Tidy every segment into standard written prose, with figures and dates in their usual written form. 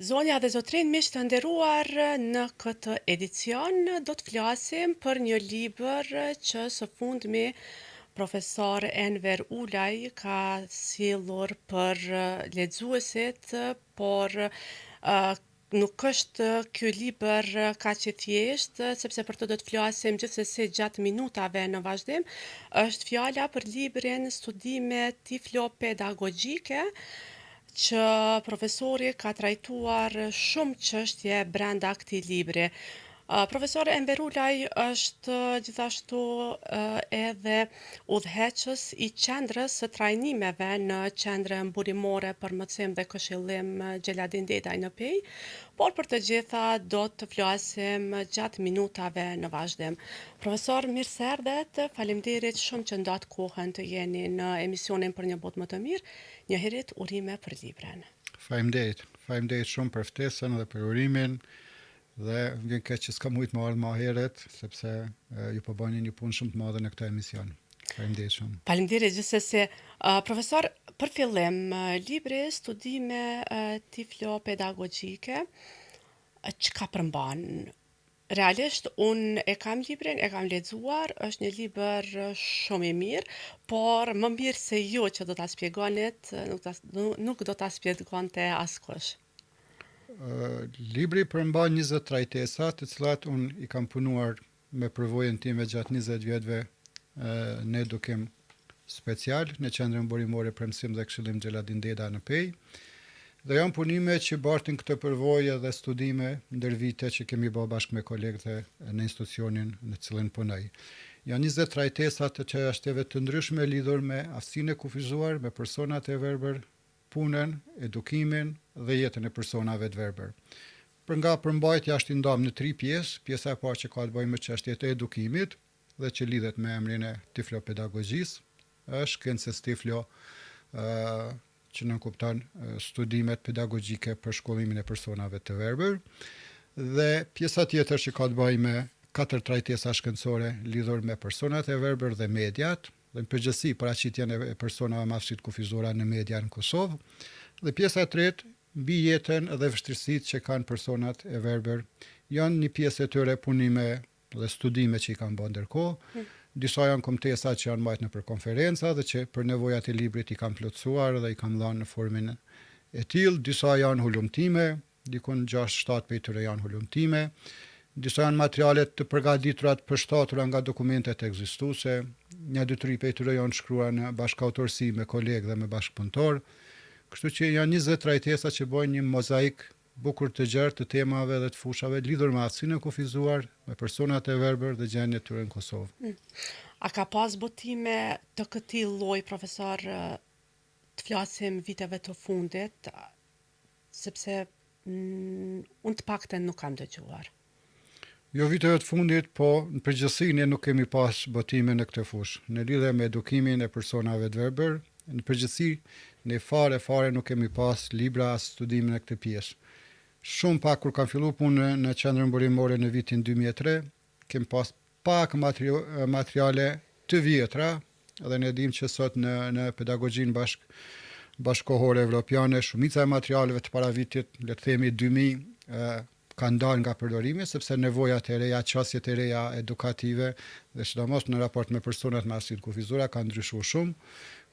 Zonja dhe zotrin, miq të nderuar, në këtë edicion do të flasim për një libër që së fundmi profesor Enver Ulaj ka sjellur për lexuesit, por nuk është ky libër kaq i thjeshtë, sepse për të do të flasim gjithsesi gjatë minutave në vazhdim. Është fjala për librin Studime tiflopedagogjike, që profesori ka trajtuar shumë çështje brenda këtij libri. Profesori Enver Ulaj është gjithashtu edhe udhëheqës i qendrës së trajnimeve në qendrën burimore për mësim dhe këshillim Gjeladin Dedaj në Pej, por për të gjitha do të flasim gjatë minutave në vazhdim. Profesor, mirë se erdhët, faleminderit shumë që ndat kohën të jeni në emisionin për një botë më të mirë. Njëherët urime për librin. Faleminderit shumë për ftesën dhe për urimin. Dhe vjen keq që s'ka mujt më ardh më herët, sepse ju po bëni një punë shumë të madhe në këtë emision. Faleminderit shumë. Faleminderit gjithsesi. Profesor, për fillim, libri Studime tiflopedagogjike, çka përmban? Realisht, unë e kam librin, e kam lexuar, është një libër shumë i mirë, por më mirë se ju që do ta shpjegonit, nuk do ta shpjegonte askush. Libri përmban 20 trajtesa, të cilat unë i kam punuar me përvojën time gjatë 20 vjetëve në edukim special në qendrën burimore për mësim dhe këshillim Gjeladin Deda në Pej. Dhe janë punime që bartin këtë përvojë dhe studime ndër vite që kemi bërë bashkë me kolegët në institucionin në cilin punoj. Janë 20 trajtesa të çështjeve të ndryshme lidhur me aftësinë e kufizuar, me personat e verbër, punën, edukimin dhe jetën e personave të verbër. Për nga përmbajtja është i ndarë në 3 pjesë. Pjesa e parë që ka të bëjë me çështjet e edukimit dhe që lidhet me emrin e tiflopedagogjisë, është shkencës tiflo, që nënkupton studimet pedagogjike për shkollimin e personave të verbër. Dhe pjesa tjetër që ka të bëjë me 4 trajtesa shkencore lidhur me personat e verbër dhe mediat, dhe në përgjithësi paraqitjen e personave me aftësi të kufizuara në media në Kosovë. Dhe pjesa e tretë, mbi jetën dhe vështirësitë që kanë personat e verbër. Janë një pjesë e tyre punime dhe studime që i kanë bërë ndërkohë. Disa janë komtesa që janë mbajtur nëpër konferenca dhe që për nevojat e librit i kanë plotësuar dhe i kanë dhënë në formën e tillë. Disa janë hulumtime, dikun 6-7 prej tyre janë hulumtime. Disa janë materialet të përgatitura të përshtatura nga dokumentet ekzistuese. 1-2-3 prej tyre janë shkruar në bashkëautorësi me kolegë dhe me bashkëpunëtor. Kështu që janë 20 trajtesa që bojnë një mozaik bukur të gjerë të temave dhe të fushave lidhur me aftësinë e kufizuar, me personat e verbër dhe gjendjen e tyre në Kosovë. A ka pas botime të këtij lloji, profesor, të flasim viteve të fundit, sepse unë të paktën nuk kam dëgjuar. Jo viteve të fundit, po në përgjithësi ne nuk kemi pas botime në këtë fushë. Në lidhje me edukimin e personave të verbër, në përgjithësi ne fare nuk kemi pas libra as studime në këtë pjesë. Shumë pak kur kam filluar punën në qendrën burimore në vitin 2003, kemi pas pak materiale të vjetra, dhe ne dimë që sot në pedagogjinë bashkëkohore evropiane shumica e materialeve të paravitit, le të themi 2000, kanë dalë nga përdorimi, sepse nevojat e reja, çësjet e reja edukative dhe sidomos në raport me personat me aftësi të kufizuara kanë ndryshuar shumë.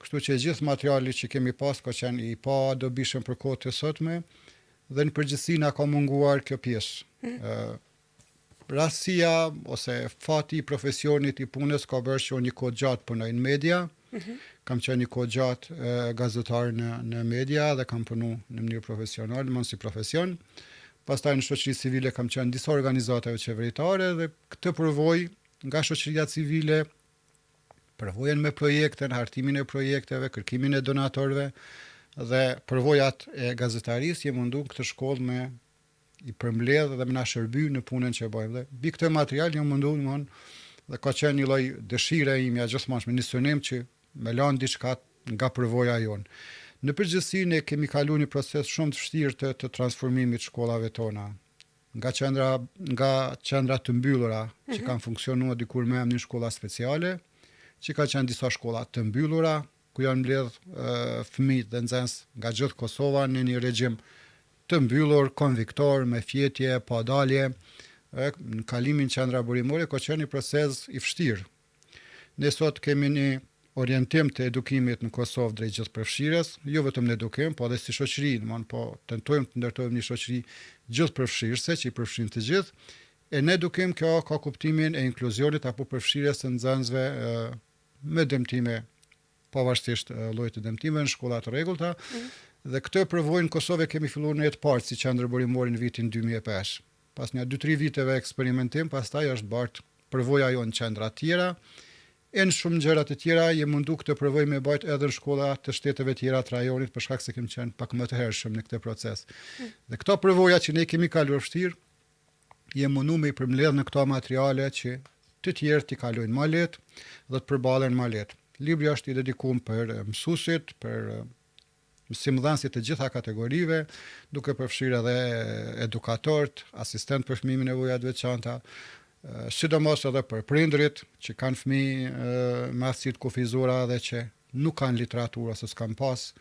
Kështu që gjithë materiali që kemi pas ka qenë i pa dobishëm për kohët e sotme dhe në përgjithësi na ka munguar kjo pjesë. Rastësia ose fati i profesionit i punës ka bërë që unë një kohë gjatë punoj në media. Kam qenë një kohë gjatë gazetar në media dhe kam punu në mënyrë profesionale, mos si profesion. Pastaj në shoqëri civile kam qenë disa organizatave qeveritare dhe këtë përvojë nga shoqëria civile, përvojën me projekte, në hartimin e projekteve, kërkimin e donatorëve dhe përvojat e gazetarisë, jam mundu këtë shkollë me i përmbledh dhe më na shërby në punën që bëjmë. Dhe mbi këtë material jam mundu dhe ka qenë një lloj dëshire ime gjithmonë në synim që me lanë diçka nga përvoja jonë. Në përgjithësi ne kemi kaluar një proces shumë të vështirë të transformimit të shkollave tona. Nga qendra të mbyllura që kanë funksionuar dikur me emrin shkolla speciale, që ka qenë disa shkolla të mbyllura, ku janë mbledh fëmijë dhe nxënës nga gjithë Kosova në një regjim të mbyllur, konviktor, me fjetje, pa dalje. Në kalimin qendra burimore ka qenë një proces i vështirë. Ne sot kemi një orientim të edukimit në Kosovë drejt gjithë përfshirës, jo vetëm në edukim, po edhe si shoqëri, po tentojmë të ndërtojmë një shoqëri gjithë përfshirëse që i përfshin të gjithë. E në edukim kjo ka kuptimin e inkluzionit apo përfshirjes të nxënësve me dëmtime, pavarësisht llojit të dëmtimeve në shkolla të rregullta. Dhe këtë përvojë në Kosovë kemi filluar në jetë parë si qendër burimore në vitin 2005. Pas një 2-3 viteve eksperimentim, pastaj është bartë përvoja jo në qendra tjera, e në shumë gjëra të tjera je mundu këtë përvojë me bajt edhe në shkolla të shteteve tjera të rajonit, për shkak se kemi qenë pak më të hershëm në këtë proces. Dhe këto përvoja që ne kemi kaluar vështirë, je mundu me i përmbledh në këto materiale që të tjerë t'i kalojnë më lehtë dhe të përbalen më lehtë. Libri është i dedikuar për mësuesit, për mësimdhënësit të gjitha kategorive, duke përfshirë edhe edukatorët, asistent për fëmijë me nevoja të veçanta, sidomos edhe për prindrit që kanë fëmijë me aftësi të kufizura dhe që nuk kanë literaturë ose s'kan pas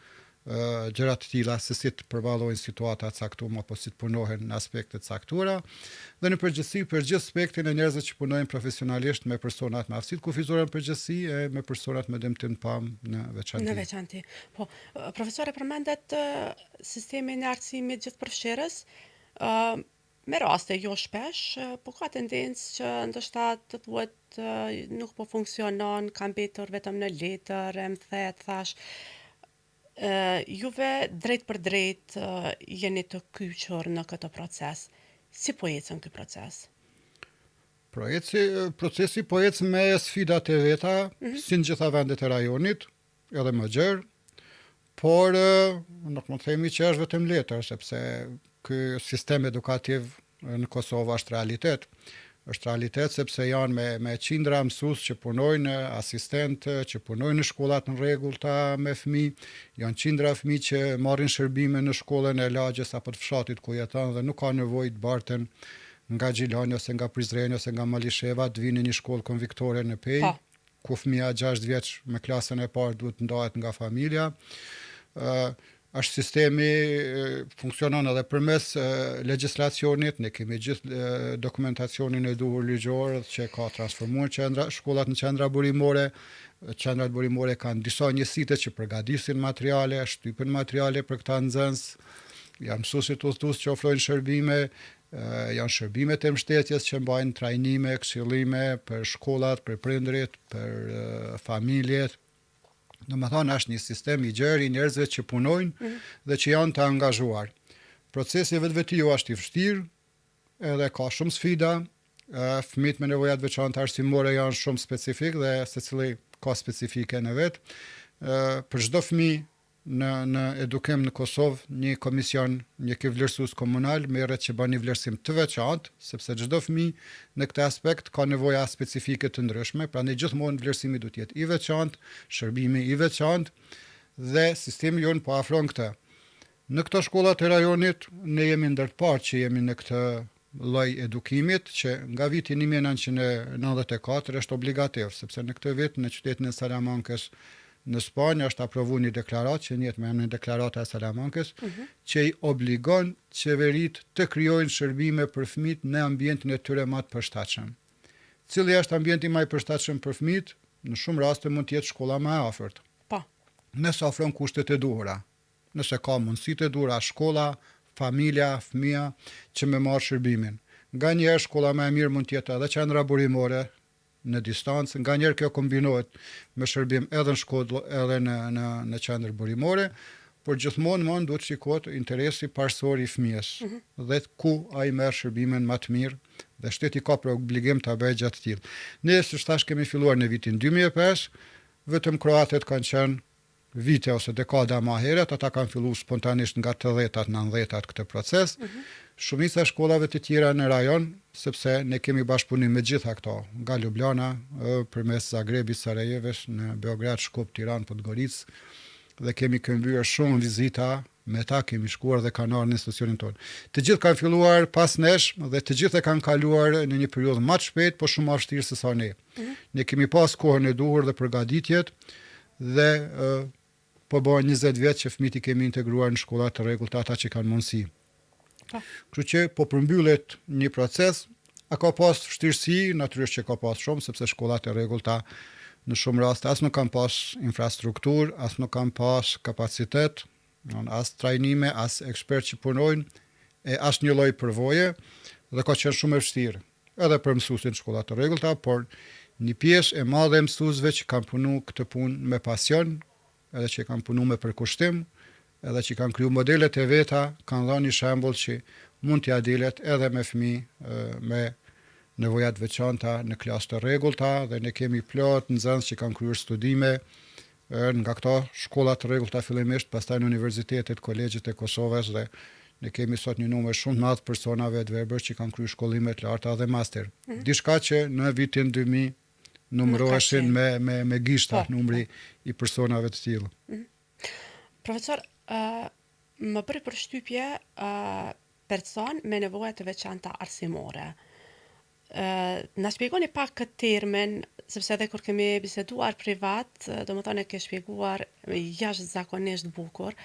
gjëra të tilla se si të përballojnë situata të caktuara apo si të punohen në aspekte të caktuara, dhe në përgjithësi për gjithë spektrin e njerëzve që punojnë profesionalisht me personat me aftësi të kufizura në përgjithësi e me personat me dëmtim të pam në veçanti. Në veçanti. Po, profesore, përmendet sistemin e arsimit gjithë përfshirës, me raste jo shpesh, po ka tendencë që ndoshta të thuhet nuk po funksionon, ka mbetur vetëm në letër, më thet, thash. Juve drejt për drejt jeni të kyçur në këtë proces. Si po ecën ky proces? Procesi po ecë me sfidat e veta, si në gjitha vendet e rajonit, edhe më gjerë, por nuk mund të themi që është vetëm letër, sepse ky sistem edukativ në Kosovë është realitet. Është realitet sepse janë me qindra mësues që punojnë, asistentë që punojnë në shkollat në rregullta me fëmijë, janë qindra fëmijë që marrin shërbime në shkollën e lagjes apo të fshatit ku jeton dhe nuk ka nevojë të barten nga Gjilani ose nga Prizreni ose nga Malisheva të vinë në një shkollë konviktore në Pej, ku fëmia 6 vjeç me klasën e parë duhet ndahet nga familja. Është sistemi funksionon edhe përmes legjislacionit, ne kemi gjithë dokumentacionin e duhur ligjor që ka transformuar shkollat në qendra burimore. Qendrat burimore kanë disa njësitë që përgatisin materiale, shtypin materiale për këta nxënës, janë mësuesit udhëtues që ofrojnë shërbime, janë shërbimet e mbështetjes që mbajnë trajnime, këshillime për shkollat, për prindrit, për familjet. Domethënë është një sistem i gjerë i njerëzve që punojnë dhe që janë të angazhuar. Procesi vetvetiu është i vështirë, edhe ka shumë sfida. Fëmijët me nevoja të veçanta arsimore janë shumë specifik dhe secili ka specifike në vet. Për çdo fëmijë në edukim në Kosovë, një komision, një vlerësues komunal merret që bën një vlerësim të veçantë, sepse çdo fëmijë në këtë aspekt ka nevoja specifike të ndryshme, prandaj gjithmonë vlerësimi duhet të jetë i veçantë, shërbimi i veçantë dhe sistemi jon po afron këtë. Në këto shkollat e rajonit ne jemi ndër të parë që jemi në këtë lloj edukimit që nga viti 1994 është obligativ, sepse në këtë vit në qytetin e Salamankës në Spanjë është aprovuar një deklaratë që njihet me emrin Deklarata e Salamankës, që i obligon qeveritë të krijojnë shërbime për fëmijët në ambientin e tyre më të përshtatshëm. Cili është ambienti më i përshtatshëm për fëmijët? Në shumë raste mund të jetë shkolla më e afërt. Po. Nëse ofron kushtet e duhura, nëse ka mundësitë e duhura, shkolla, familja, fëmia që më marr shërbimin. Nganjëherë shkolla më e mirë mund të jetë edhe qendra burimore në distancë, nganjëherë kjo kombinohet me shërbim edhe në shkollë edhe në qendër burimore, por gjithmonë duhet shikohet interesi parësor i fëmijës dhe ku ai merr shërbimin më të mirë dhe shteti ka për obligim ta bëjë gjatë tillë. Ne siç thash kemi filluar në vitin 2005, vetëm kroatët kanë qenë vite ose dekada më herët, ata kanë filluar spontanisht nga të 10-tat, 90-tat këtë proces. Shumica e shkollave të tjera në rajon, sepse ne kemi bashkëpunim me gjitha këto, nga Ljubljana, përmes Zagrebit, Sarajevës, në Beograd, Shkup, Tiranë, Podgoricë, dhe kemi këmbyer shumë vizita, me ta kemi shkuar dhe kanë ardhur në institucionin tonë. Të gjithë kanë filluar pas nesh dhe të gjithë e kanë kaluar në një periudhë më të shpejtë, por shumë më vështirë se sa ne. Ne kemi pas kohën e duhur dhe përgatitjet dhe po bën 20 vjet që fëmijët i kemi integruar në shkolla të rregullta ata që kanë mundësi. Po. Kështu që po përmbyllet një proces, a ka pas vështirësi, natyrisht që ka pas shumë, sepse shkollat e rregullta në shumë raste as nuk kanë pas infrastrukturë, as nuk kanë pas kapacitet, as trajnime, as ekspert që punojnë, e as një lloj përvoje, dhe ka qenë shumë e vështirë. Edhe për mësuesin në shkolla të rregullta, por një pjesë e madhe e mësuesve që kanë punu këtë punë me pasion, edhe që kanë punu me përkushtim, edhe që kanë kriju modelet e veta, kanë dhënë një shembull që mund t'ia dilet edhe me fëmijë me nevojat veçanta në klasë të rregullta, dhe ne kemi plot nxënës që kanë kryer studime nga këto shkolla të rregullta fillimisht, pastaj në universitetet, kolegjet e Kosovës, dhe ne kemi sot një numër shumë të madh personave të verbër që kanë kryer shkollime të larta dhe master. Diçka që në vitin 2000 numëroheshin me gishta numri i personave të tillë. Profesor, më bëri përshtypje person me nevoja të veçanta arsimore. Na shpjegoni pak këtë termin, sepse edhe kur kemi biseduar privat, domethënë e ke shpjeguar jashtëzakonisht bukur.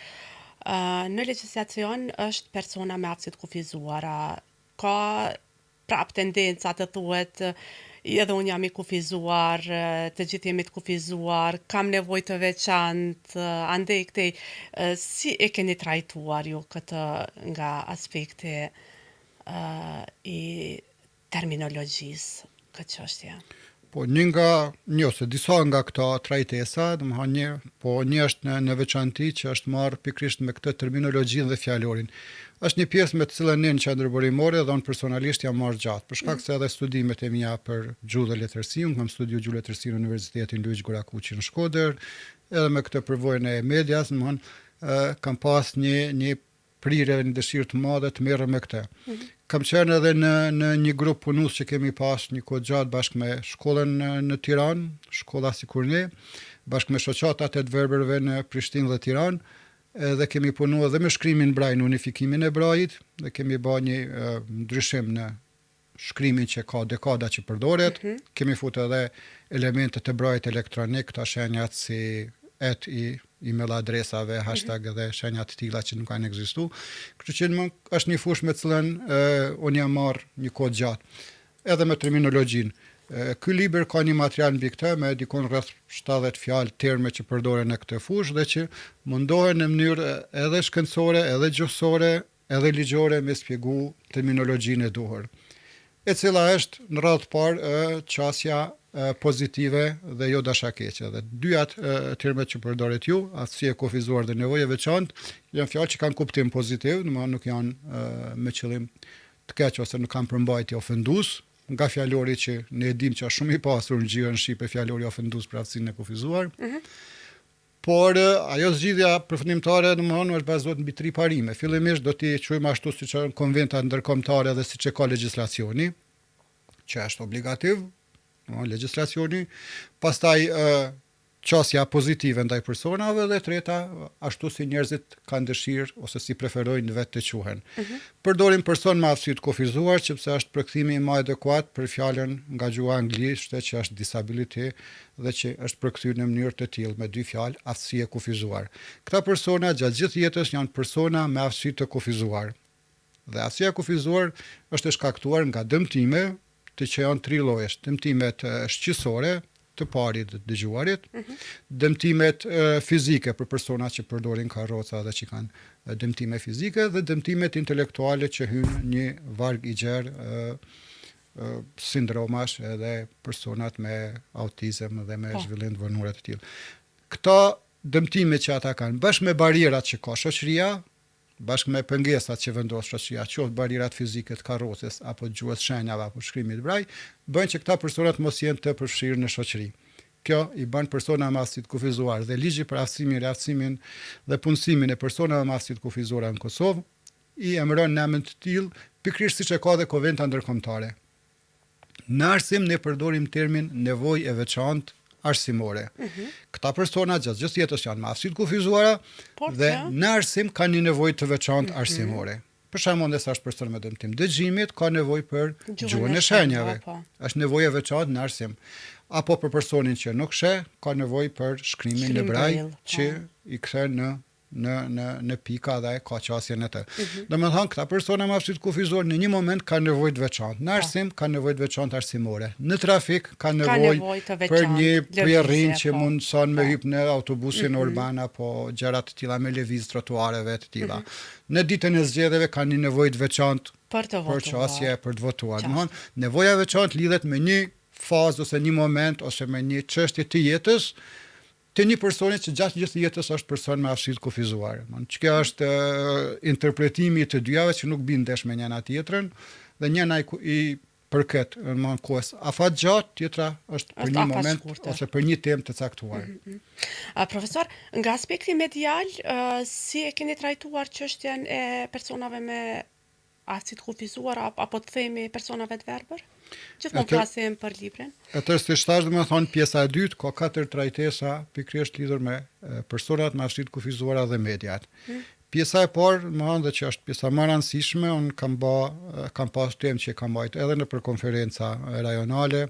Në legjislacion është persona me aftësi të kufizuara. Ka prap tendenca të thuhet edhe unë jam i kufizuar, të gjithë jemi të kufizuar, kam nevojë të veçantë, andej këtej si e keni trajtuar ju këtë nga aspekti i terminologjisë këtë çështje? Po ose disa nga këto trajtesa, një është në veçanti që është marrë pikrisht me këtë terminologjinë dhe fjalorin. Është një pjesë me të cilën ne në qendër burimore dhe unë personalisht jam marrë gjatë, për shkak se edhe studimet e mia për gjuhë dhe letërsi, unë kam studiu gjuhë letërsi në Universitetin Luiq Gurakuqi në Shkodër, edhe me këtë përvojën e medias, kam pas një prirje, një dëshirë të madhe të merrem me këtë. Kam qenë edhe në një grup punues që kemi pas një kohë gjatë bashkë me shkollën në Tiranë, shkolla sikur ne, bashkë me shoqatat e të verbërve në Prishtinë dhe Tiranë, dhe kemi punuar edhe me shkrimin braj në unifikimin e brajit, dhe kemi bërë një ndryshim në shkrimin që ka dekada që përdoret, kemi futur edhe elementet e brajit elektronik, këta shenjat si email adresave, hashtag dhe shenjat të tilla që nuk kanë ekzistuar. Kështu që është një fushë me të cilën unë jam marrë një kohë gjatë. Edhe me terminologjinë. Ky libër ka një material mbi këtë me dikon rreth 70 fjalë, terme që përdoren në këtë fushë dhe që mundohen në mënyrë edhe shkencore, edhe gjuhësore, edhe ligjore me shpjegu terminologjinë e duhur. E cila është në radhë të parë qasja pozitive dhe jo dashakeqe. Dhe dyat termet që përdoret ju, aftësi e kufizuar dhe nevoje veçantë, janë fjalë që kanë kuptim pozitiv, nuk janë me qëllim të keq ose nuk kanë përmbajtje ofendues, nga fjalori që ne e dim që është shumë i pasur në gjuhën shqipe fjalori ofendues për aftësinë e kufizuar. Por ajo zgjidhja përfundimtare është bazohet mbi 3 parime. Fillimisht do t'i quajmë ashtu siç janë konventat ndërkombëtare dhe siç e ka legjislacioni, që është obligativ, legjislacioni, pastaj qasja pozitive ndaj personave dhe treta ashtu si njerëzit kanë dëshirë ose si preferojnë vetë të quhen. Përdorim person me aftësi të kufizuar, sepse është përkthimi më adekuat për fjalën nga gjuha anglishte që është disability dhe që është përkthyer në mënyrë të tillë me 2 fjalë aftësi e kufizuar. Këta persona gjatë gjithë jetës janë persona me aftësi të kufizuar. Dhe aftësia e kufizuar është e shkaktuar nga dëmtime të që janë 3 llojesh, dëmtimet shqisore, të parit dhe dëgjuarit, dëmtimet fizike për personat që përdorin karroca dhe që kanë dëmtime fizike, dhe dëmtimet intelektuale që hynë një varg i gjerë sindromash edhe personat me autizëm dhe me zhvillim të vonuar të tillë. Këto dëmtime që ata kanë, bashkë me barierat që ka shoqëria, bashkë me pengesat që vendos shoqëria, qoftë barierat fizike të karrocës apo gjuhës shenjave apo shkrimit braj, bëjnë që këta personat mos jenë të përfshirë në shoqëri. Kjo i bën persona me aftësi të kufizuar dhe ligji për aftësimin, riaftësimin dhe punësimin e personave me aftësi të kufizuara në Kosovë i emëron në emër të tillë pikërisht siç e ka dhe konventa ndërkombëtare. Në arsim ne përdorim termin nevojë e veçantë arsimore. Këta persona gjatë gjithë jetës janë me aftësi të kufizuara dhe në arsim kanë një nevojë të veçantë arsimore. Për shembull, nëse është person me dëmtim dëgjimit, ka nevojë për gjuhën e shenjave. Është nevojë e veçantë në arsim. Apo për personin që nuk sheh, ka nevojë për shkrimin në braj që i kthen në në pika dhe ka qasjen e të. Domethënë këta persona me aftësi të kufizuar në një moment kanë nevojë të veçantë. Në arsim kanë nevojë të veçantë arsimore. Në trafik kanë nevojë për një pjerrin që mundson me hyp në autobusin urban apo gjëra të tilla me lëviz trotuareve të tilla. Në ditën e zgjedhjeve kanë një nevojë të veçantë për qasje, për të votuar. Domethënë nevoja e veçantë lidhet me një fazë ose një moment ose me një çështje të jetës të një personi që gjatë gjithë jetës është person me aftësi të kufizuar. Që kjo është interpretimi të dyjave që nuk bin ndesh me njëna tjetrën dhe njëna i përket në kohës afat gjatë, tjetra është për një moment ose për një temë të caktuar. Profesor, nga aspekti medial, si e keni trajtuar çështjen e personave me aftësi të kufizuar apo të themi personave të verbër? Gjithmonë flasim për librin. Atër si shtash dhe me thonë pjesa e dytë, ka 4 trajtesa pikërisht lidhur me personat me aftësi të kufizuara dhe mediat. Pjesa e parë, më thonë dhe që është pjesa më rëndësishme, unë kam pas temë që kam bajt edhe në për konferenca rajonale,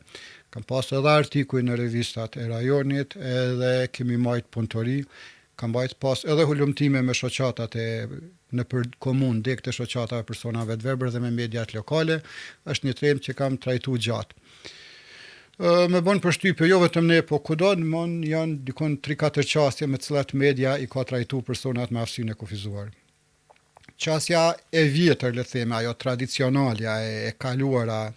kam pas edhe artikuj në revistat e rajonit, edhe kemi majt punëtori, kam bajt pas edhe hulumtime me shoqatat në për komunë, dek të shoqatave personave të verbër dhe me mediat lokale, është një temë që kam trajtu gjatë. Me bën përshtypje jo vetëm ne, po kudo janë dikon 3-4 qasje me cilat media i ka trajtu personat me aftësinë e kufizuar. Qasja e vjetër, le theme, ajo tradicionalja e kaluara,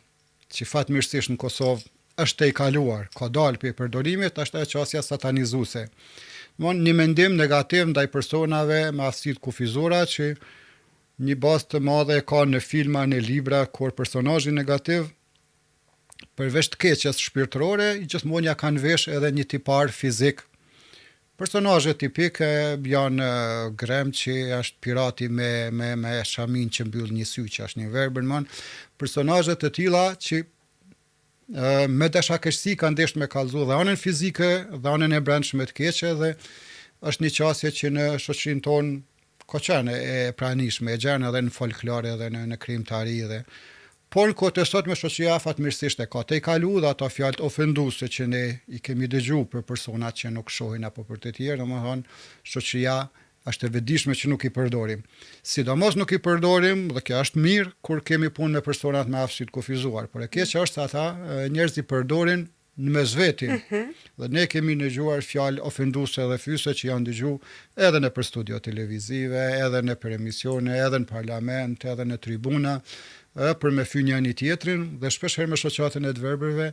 që fatmirësisht në Kosovë është e kaluar, ka dalë për përdorimit, është e qasja satanizuese. Një mendim negativ ndaj personave me aftësi të kufizuara që një bazë të madhe ka në filma, në libra, kur personazhi negativ përveç të keqes shpirtërore, gjithmonë ja kanë vesh edhe një tipar fizik. Personazhe tipik janë Grem që është pirati me shamin që mbyll një sy, që është një verbër, personazhe të tilla që me dashakëshsi kanë desht me kallëzu dhe anën fizike dhe anën e brendshme të keqe dhe është një qasje që në shoqërinë tonë ka qenë e pranishme, e gjenë edhe në folklore dhe në krimtari dhe por në kohë të sotme shoqëria fatmirësisht e ka të i kalu dhe ato fjalët ofenduese që ne i kemi dëgju për personat që nuk shohin apo për të tjerë, domethënë shoqëria është e vetëdijshme që nuk i përdorim. Sidomos nuk i përdorim dhe kjo është mirë kur kemi punë me personat me aftësi të kufizuar, por e keqja është se ata njerëz i përdorin në mesvetin. Dhe ne kemi dëgjuar fjalë ofenduese dhe fyse që janë dëgju edhe në për studio televizive, edhe në për emisione, edhe në parlament, edhe në tribuna, për me fy njëri tjetrin dhe shpesh herë me shoqatën e të verbërve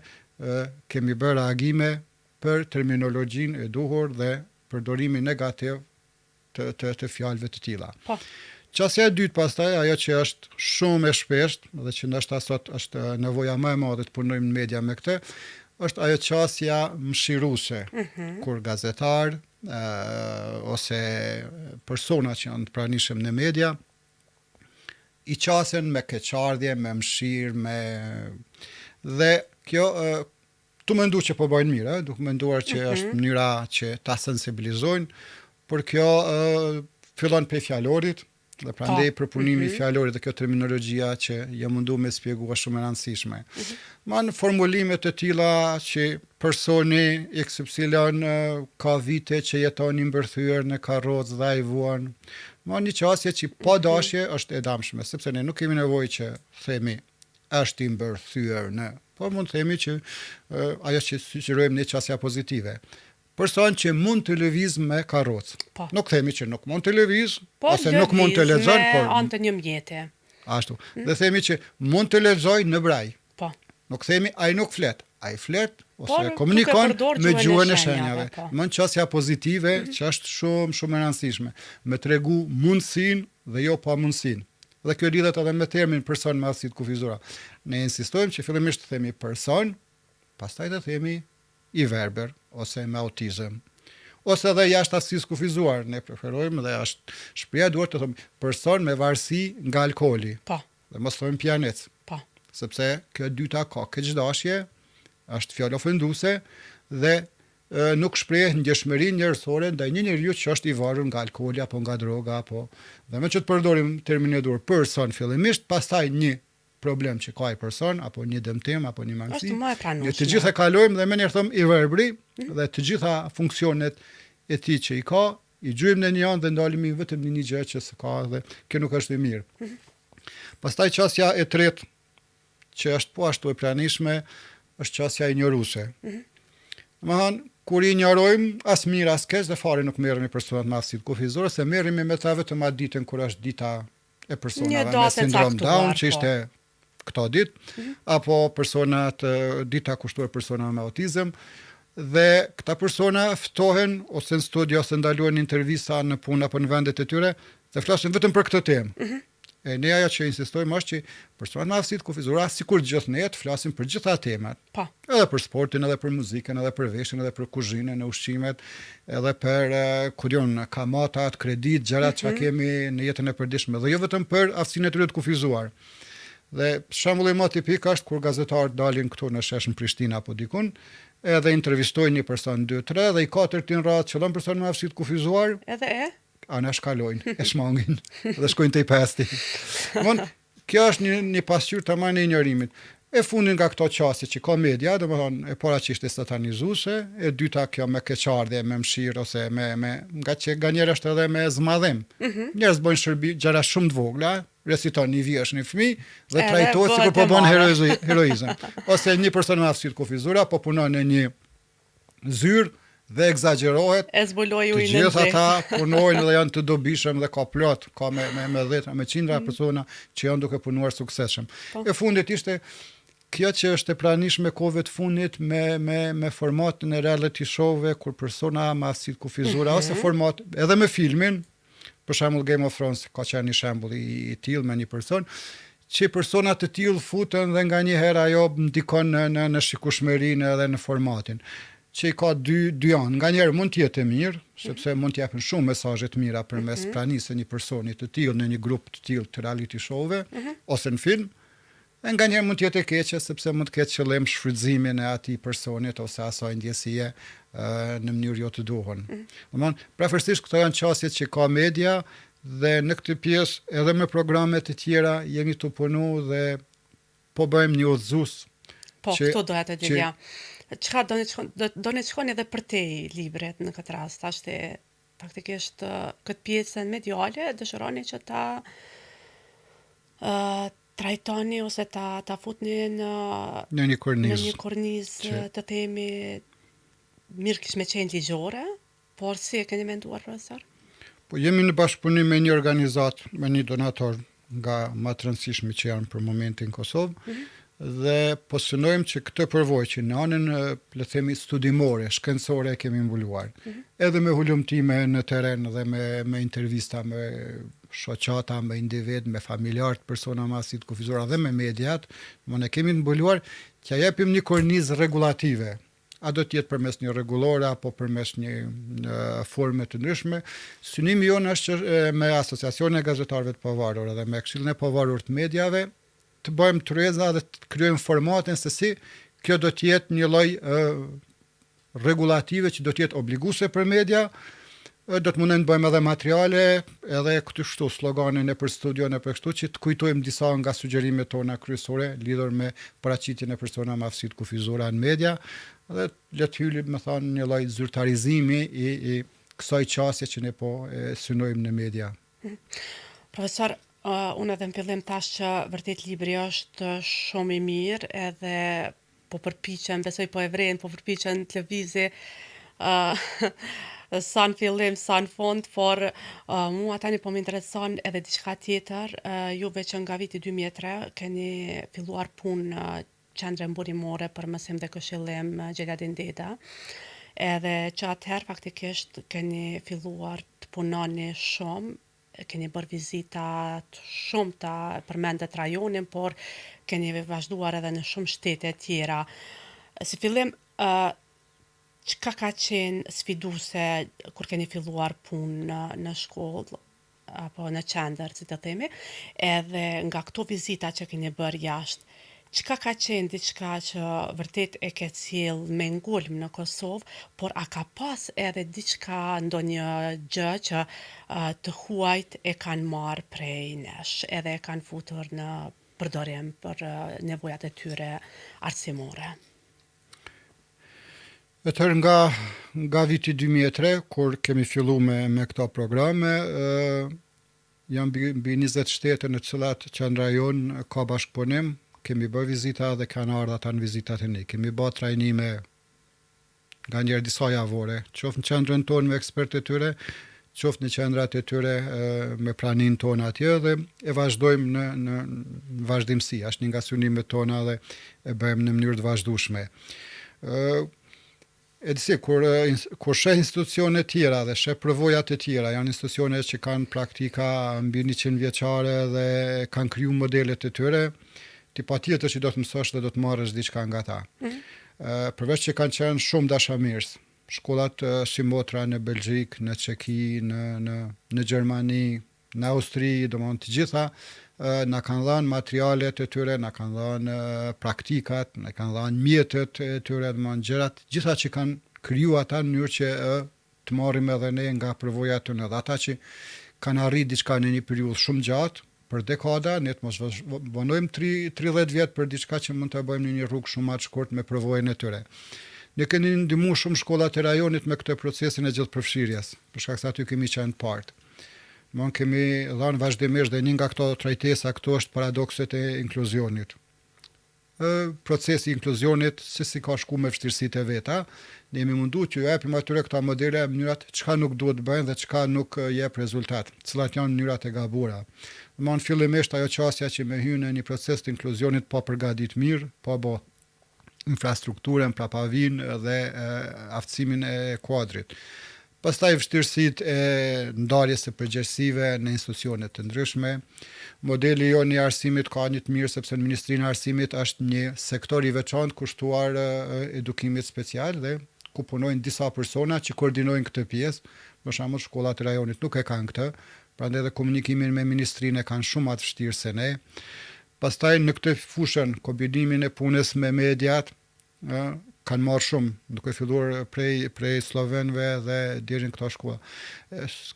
kemi bërë reagime për terminologjinë e duhur dhe përdorimin negativ të fjalëve të tilla. Qasja e dytë pastaj, ajo që është shumë e shpesht dhe që ndoshta sot është nevoja më e madhe të punojmë në media me këtë, është ajo qasja mshiruese, kur gazetar ose persona që janë të pranishëm në media i qasen me keqardhje, me mshirë, dhe kjo tu mendu që po bëjnë mirë, duke menduar që është mënyra që ta sensibilizojnë, por kjo fillon pe fjalorit dhe prandaj përpunimi i fjalorit dhe kjo terminologjia që jam mundu me spjegua shumë e rëndësishme. Në formulime të tilla që personi XY ka vite që jeton i mbërthyer në karrocë dhe ai vuan. Një qasje që pa dashje është e damshme, sepse ne nuk kemi nevojë që themi është i mbërthyer por mund të themi që ajo që sugjerojmë në qasja pozitive. Person që mund të lëviz me karrocë. Nuk themi që nuk mund të lëviz, ose nuk mund të lexon, por anë të një mjete. Ashtu. Dhe themi që mund të lexoj në braj. Nuk themi ai nuk flet, ai flet ose komunikon me gjuhën e shenjave. Në qasja pozitive që është shumë shumë e rëndësishme, me tregu mundësinë dhe jo pamundësinë. Dhe kjo lidhet edhe me termin person me aftësi të kufizuara. Ne insistojmë që fillimisht të themi person, pastaj të themi i verbër ose me autizëm. Ose edhe jashtë aftësisë kufizuar, ne preferojmë dhe është shpreha duhet të themi person me varësi nga alkooli. Dhe mos thojmë pianec. Sepse kjo dyta ka keqdashje, është fjalë ofenduese dhe nuk shpreh ndjeshmërinë njerëzore ndaj një njeriu që është i varur nga alkooli apo nga droga apo dhe me që të përdorim termin e dur person fillimisht, pastaj një problem që ka ai person apo një dëmtim apo një mangësi. Ne të gjitha kalojmë dhe më njëherë them i verbri dhe të gjitha funksionet e tij që i ka i gjujmë në një anë dhe ndalemi vetëm një gjë që s'ka dhe kjo nuk është e mirë. Pastaj qasja e tretë, që është po ashtu e pranishme, është qasja injoruese. Domethënë, kur i injorojmë as mirë as keq dhe fare nuk merremi personat me aftësitë kufizore, se merremi me ta vetëm atë ditën kur është dita e personave me sindrom Down, që ishte këto ditë, apo personat dita kushtuar personave me autizëm, dhe këta persona ftohen ose në studio ose ndaluhen intervista në punë apo në vendet e tyre dhe flasin vetëm për këtë temë. E ne ajo që insistojmë është që personat me aftësitë kufizore, sikur gjithë ne, flasin për gjitha temat. Po. Edhe për sportin, edhe për muzikën, edhe për veshjen, edhe për kuzhinën, në ushqimet, edhe për kamatat, kredit, gjërat që kemi në jetën e përditshme, dhe jo vetëm për aftësinë e tyre të kufizuar. Dhe shembulli më tipik është kur gazetarët dalin këtu në shesh në Prishtinë apo dikun, edhe intervistojnë një person 2-3 dhe i katërtin radhë qëllon person me aftësi të kufizuar. Edhe anë shkalojnë, e shmangin dhe shkojnë te i pesti. Kjo është një pasqyrë tamam e injorimit. E fundin nga këto qasje që ka media, domethënë e para që ishte satanizuese, e dyta kjo me keqardhje, me mëshirë ose nga që nganjëherë është edhe me zmadhem. Njerëz bojnë gjëra shumë të vogla, reciton një vjesh një fëmijë dhe trajtohet sikur po bën heroizëm. Ose një person me aftësi të kufizore po punon në një zyrë dhe egzagerohet. E zbuloi ujin e gjithë ata punojnë dhe janë të dobishëm dhe ka plot, ka me 10, me qindra persona që janë duke punuar suksesshëm. E fundit ishte kjo që është e pranishme kohëve të fundit me formatin e reality show-ve kur persona me aftësi të kufizore ose format edhe me filmin, për shembull Game of Thrones ka qenë një shembull i tillë me një person, që persona të tillë futen dhe nganjëherë ajo ndikon në shikueshmërinë edhe në formatin. Që i ka dy anë. Nganjëherë mund të jetë e mirë, sepse mund të japin shumë mesazhe të mira përmes pranisë së një personi të tillë në një grup të tillë të reality show-ve ose në film. E nganjëherë mund të jetë e keqe sepse mund të ketë qëllim shfrytëzimin e atij personit ose asaj ndjesie në mënyrë jo të duhur. Domthonë, preferencisht këto janë çështjet që ka media dhe në këtë pjesë edhe me programe të tjera jemi të punu dhe po bëjmë një udhëzues. Po, këto doja të dilja. Çka do ne shkoni edhe për te libret në këtë rast, ashtë faktikisht këtë pjesën mediale, dëshironi që ta trajtoni ose ta futni në një kornizë të themi mirë kish me qenë ligjore, por si e keni menduar, profesor? Po jemi në bashkëpunim me një organizat, me një donator nga më të rëndësishmi që janë për momentin në Kosovë, dhe po synojmë që këtë përvojë që në anën le të themi studimore, shkencore kemi mbuluar. Edhe me hulumtime në terren dhe me intervista me shoqata, me individ, me familjar të persona me aftësi të kufizore dhe me mediat, ne kemi mbuluar që japim një kornizë rregullative. A do të jetë përmes një rregullore apo përmes një forme të ndryshme. Synimi jonë është që me asociacionin e gazetarëve të pavarur dhe me Këshillin e Pavarur të Mediave të bëjmë tryeza dhe të kryejmë formatin se si kjo do të jetë një lloj rregulative që do të jetë obliguese për media, do të mundem të bëjmë edhe materiale, edhe këtu sloganin e për studion e për kështu që të kujtojmë disa nga sugjerimet tona kryesore lidhur me paraqitjen e persona me aftësi të kufizore në media dhe le të hyjë me thënë një lloj zyrtarizimi i kësaj qasje që ne po synojmë në media. Profesor, unë edhe në fillim thash që vërtet libri është shumë i mirë edhe po përpiqem, besoj po e vren, po përpiqem të lëvizi sa në fillim, sa në fund, por mua tani po më intereson edhe diçka tjetër. Juve që nga viti 2003 keni filluar punë në qendrën burimore për mësim dhe këshillim Gjeladin Deda, edhe që atëherë faktikisht keni filluar të punoni shumë, keni bërë vizita shumë të përmendet rajonin, por keni vazhduar edhe në shumë shtete tjera. Si fillim, çka ka qenë sfiduese kur keni filluar punë në shkollë apo në qendër, si të themi, edhe nga këto vizita që keni bërë jashtë, çka ka qenë diçka që vërtet e ke sjell me ngulm në Kosovë, por a ka pas edhe diçka, ndonjë gjë që të huajt e kanë marrë prej nesh, edhe e kanë futur në përdorim për nevojat e tyre arsimore? Atëherë nga viti 2003, kur kemi fillu me këto programe, jam mbi 20 shtete në cilat qendra jonë ka bashkëpunim, kemi bërë vizita dhe kanë ardhur ata në vizitat e ne. Kemi bërë trajnime nga njerë disa javore, qoftë në qendrën tonë me ekspertë e tyre, qoftë në qendrat e tyre me pranin tonë atje dhe e vazhdojmë në vazhdimsi, është një nga synimet tona dhe e bëjmë në mënyrë të vazhdueshme. E disi, kur sheh institucione tjera dhe sheh përvojat e tjera, janë institucione që kanë praktika mbi 100 vjeçare dhe kanë kriju modelet e tyre, ti patjetër që do të mësosh dhe do të marrësh diçka nga ta. Përveç që kanë qenë shumë dashamirës, shkollat si motra në Belgjik, në Çeki, në Gjermani, në Austri, domethënë të gjitha na kanë dhënë materialet e tyre, na kanë dhënë praktikat, na kanë dhënë mjetet e tyre, domethënë gjërat, gjitha që kanë kriju ata në mënyrë që të marrim edhe ne nga përvojat tonë, edhe ata që kanë arritur diçka në një periudhë shumë gjatë, për dekada, ne të mos vonojmë 30 vjet për diçka që mund të bëjmë në një rrugë shumë më të shkurt me përvojën e tyre. Ne kemi ndihmuar shumë shkollat e rajonit me këtë procesin e gjithëpërfshirjes, për shkak se aty kemi qenë part. Domthonë kemi dhënë vazhdimisht dhe një nga këto trajtesa këto është paradokset e inkluzionit. Procesi i inkluzionit si ka shku me vështirësitë e veta, ne jemi munduar që ju japim atyre këta modele mënyrat çka nuk duhet bëjnë dhe çka nuk jep rezultat, cilat janë mënyrat e gabuara. Domthonë fillimisht ajo çësia që me hyn në një proces të inkluzionit pa përgatit mirë, pa bë infrastrukturën, prapavin dhe aftësimin e kuadrit. Pastaj vështirësitë e ndarjes së përgjegjësive në institucione të ndryshme. Modeli jonë i arsimit ka një të mirë sepse në Ministrinë e Arsimit është një sektor i veçantë kushtuar edukimit special dhe ku punojnë disa persona që koordinojnë këtë pjesë. Për shembull, shkollat e rajonit nuk e kanë këtë, prandaj edhe komunikimin me ministrinë e kanë shumë më të vështirë se ne. Pastaj në këtë fushën kombinimin e punës me mediat kanë marrë shumë, duke filluar prej slovenëve dhe deri në këto shkolla.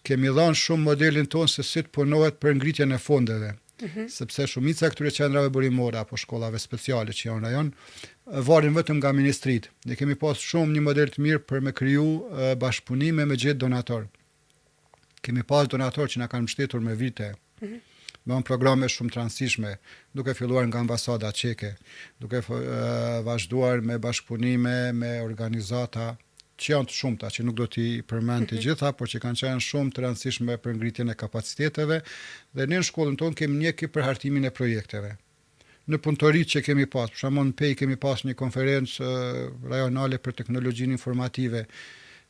Kemi dhënë shumë modelin tonë se si të punohet për ngritjen e fondeve. Sepse shumica e këtyre qendrave burimore apo shkollave speciale që janë në rajon varin vetëm nga ministritë. Ne kemi pas shumë një model të mirë për me kriju bashkëpunime me gjithë donator. Kemi pas donator që na kanë mbështetur me vite. Me programe shumë të rëndësishme, duke filluar nga ambasada çeke, duke vazhduar me bashkëpunime me organizata që janë të shumta, që nuk do t'i përmend të gjitha, por që kanë qenë shumë të rëndësishme për ngritjen e kapaciteteve, dhe ne në shkollën tonë kemi një ekip për hartimin e projekteve. Në punëtoritë që kemi pas, për shembull në Pej kemi pas një konferencë rajonale për teknologjinë informative,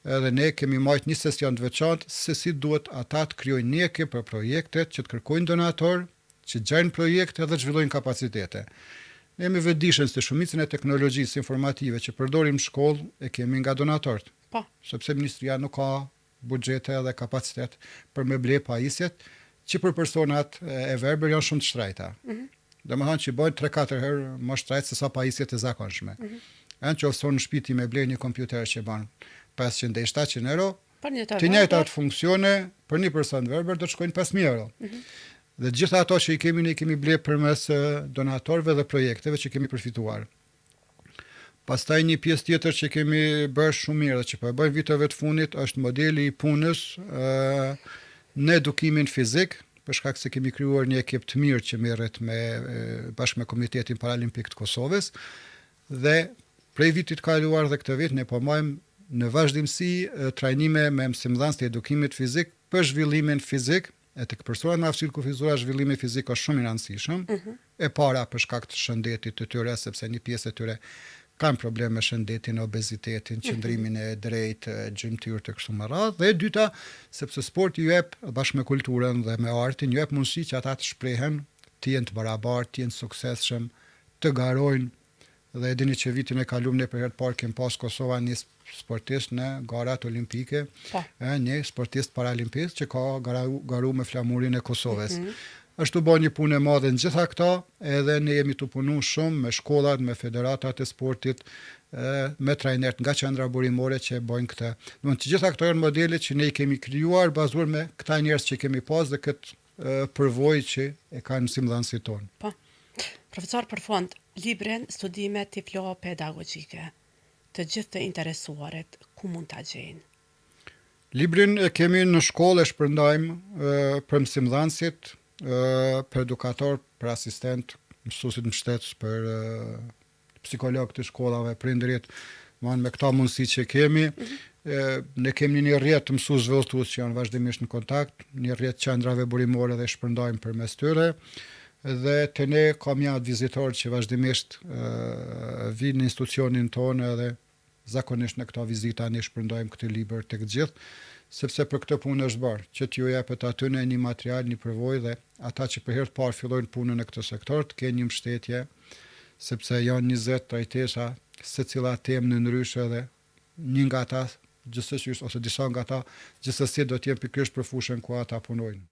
edhe ne kemi marrë një sesion të veçantë se si duhet ata të krijojnë një ekip për projektet, që të kërkojnë donator, që gjejnë projekte dhe të zhvillojnë kapacitete. Ne jemi vetëdijshëm se shumicën e teknologjisë informative që përdorim në shkollë e kemi nga donatorët. Po. Sepse ministria nuk ka buxhete dhe kapacitet për me ble pajisjet që për personat e verbër janë shumë të shtrejta. Domethënë që bëjnë 3-4 herë më shtrejt se sa pajisjet e zakonshme. Në qoftë në shtëpi me ble një kompjuter që bën 500 e 700 euro, të njëjta atë funksione për një person verbër do të shkojnë 5000 euro. Dhe gjitha ato që ne kemi ble përmes donatorëve dhe projekteve që kemi përfituar. Pastaj një pjesë tjetër që kemi bërë shumë mirë dhe që po e bëjmë viteve të fundit është modeli i punës në edukimin fizik, për shkak se kemi krijuar një ekip të mirë që merret bashkë me Komitetin Paralimpik të Kosovës dhe prej vitit kaluar dhe këtë vit ne po marrim në vazhdimsi trajnime me mësimdhënës të edukimit fizik për zhvillimin fizik e tek personat me aftësi kufizore. Zhvillimi fizik është shumë i rëndësishëm. E para për shkak të shëndetit të tyre, sepse një pjesë e tyre kanë probleme me shëndetin, obezitetin, qëndrimin e drejtë, gjymtyrë të kështu me radhë, dhe e dyta sepse sporti ju jep bashkë me kulturën dhe me artin ju jep mundësi që ata të shprehen, të jenë të barabartë, të jenë suksesshëm, të garojnë. Dhe e dini që vitin e kaluar ne për herë të parë kemi pas Kosova një sportist në garat olimpike, një sportist paralimpik që ka garu me flamurin e Kosovës. Është të bërë një punë e madhe në gjitha këta, edhe ne jemi të punu shumë me shkollat, me federatat e sportit, me trajnerët nga qendra burimore që bëjnë këtë. Domethënë të gjitha këto janë modele që ne i kemi krijuar bazuar me këta njerëz që kemi pas dhe këtë përvojë që e kanë mësimdhënësit tonë. Po. Profesor, për fond, librin Studime tiflo-pedagogjike. të gjithë të interesuarit, ku mund ta gjejnë? Librin e kemi në shkollë, e shpërndajmë për mësimdhënësit, për edukator, për asistent, mësuesit mbështetës, për psikolog të shkollave, prindërit, me këta mundësi që kemi. Ne kemi një rrjet të mësuesve udhëtues që janë vazhdimisht në kontakt, një rrjet qendrave burimore dhe shpërndajmë përmes tyre, dhe të ne ka mjaft vizitorë që vazhdimisht vinë në institucionin tonë, edhe zakonisht në këta vizita ne shpërndajmë këtë libër tek gjithë, sepse për këtë punë është bërë, që t'ju japet atyne një material, një përvojë, dhe ata që për herë të parë fillojnë punën në këtë sektor të kenë një mbështetje, sepse janë 20 trajtesa, secila temë në ndryshe, dhe një nga ata, gjithsesi ose disa nga ata, gjithsesi do të jenë pikërisht për fushën ku ata punojnë.